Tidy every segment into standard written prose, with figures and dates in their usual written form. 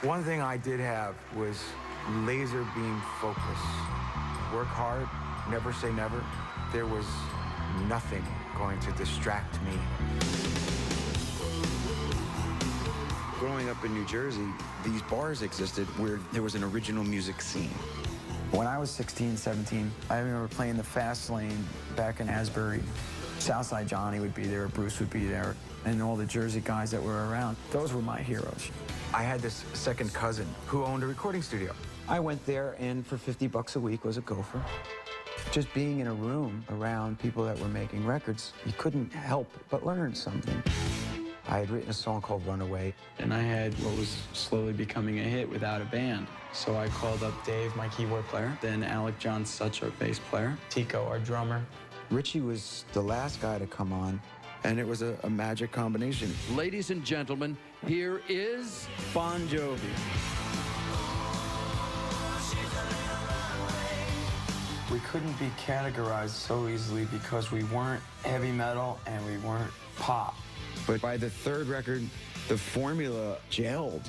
One thing I did have was laser beam focus. Work hard, never say never. There was nothing going to distract me. Growing up in New Jersey, these bars existed where there was an original music scene. When I was 16, 17, I remember playing the fast lane back in Asbury. Southside Johnny would be there, Bruce would be there, and all the Jersey guys that were around. Those were my heroes. I had this second cousin who owned a recording studio. I went there, and for 50 bucks a week was a gopher. Just being in a room around people that were making records, you couldn't help but learn something. I had written a song called Runaway. And I had what was slowly becoming a hit without a band. So I called up Dave, my keyboard player, then Alec John Such, our bass player, Tico, our drummer. Richie was the last guy to come on, and it was a magic combination. Ladies and gentlemen, here is Bon Jovi. We couldn't be categorized so easily because we weren't heavy metal and we weren't pop. But by the third record, the formula gelled.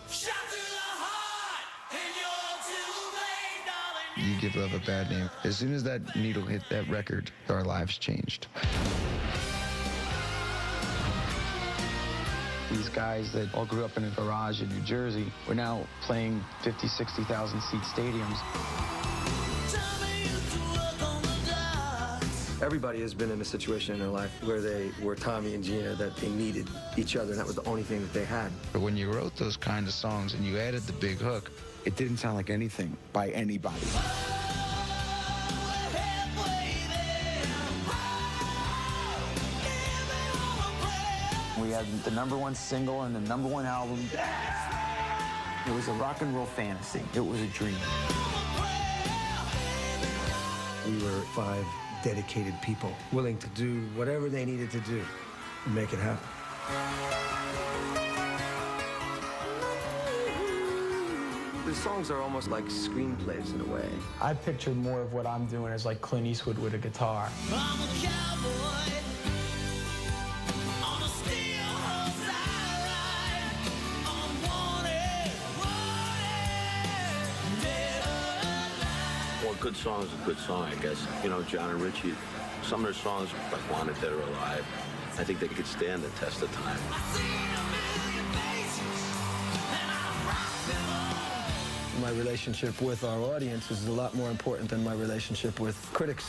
You Give Love a Bad Name. As soon as that needle hit that record, our lives changed. These guys that all grew up in a garage in New Jersey were now playing 50, 60,000 seat stadiums. Everybody has been in a situation in their life where they were Tommy and Gina, that they needed each other, and that was the only thing that they had. But when you wrote those kind of songs and you added the big hook, It didn't sound like anything by anybody. We had the #1 single and the #1 album. It was a rock and roll fantasy. It was a dream. We were 5 dedicated people willing to do whatever they needed to do to make it happen. The songs are almost like screenplays in a way. I pictured more of what I'm doing as like Clint Eastwood with a guitar. I'm a cowboy on a steel horse I ride. I'm wanted, dead or alive. Well, a good song is a good song, I guess. You know, John and Richie, some of their songs, like Wanted, Dead or Alive, I think they could stand the test of time. I've seen a million faces and I've rocked them all. My relationship with our audience is a lot more important than my relationship with critics.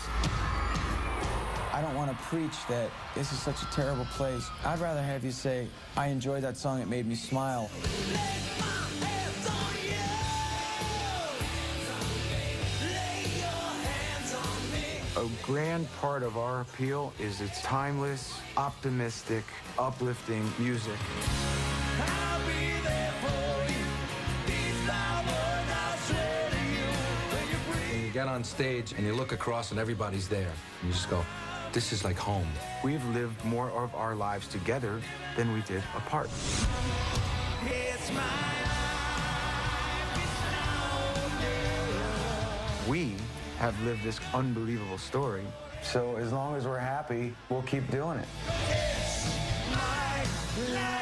I don't want to preach that this is such a terrible place. I'd rather have you say, I enjoyed that song, it made me smile. Lay my hands on you. Lay your hands on me. A grand part of our appeal is its timeless, optimistic, uplifting music. I'll be there for you. These loud words I'll say to you. When you breathe. When you get on stage and you look across and everybody's there, you just go, this is like home. We've lived more of our lives together than we did apart. It's my life. It's now or never. We have lived this unbelievable story. So as long as we're happy, we'll keep doing it. It's my life.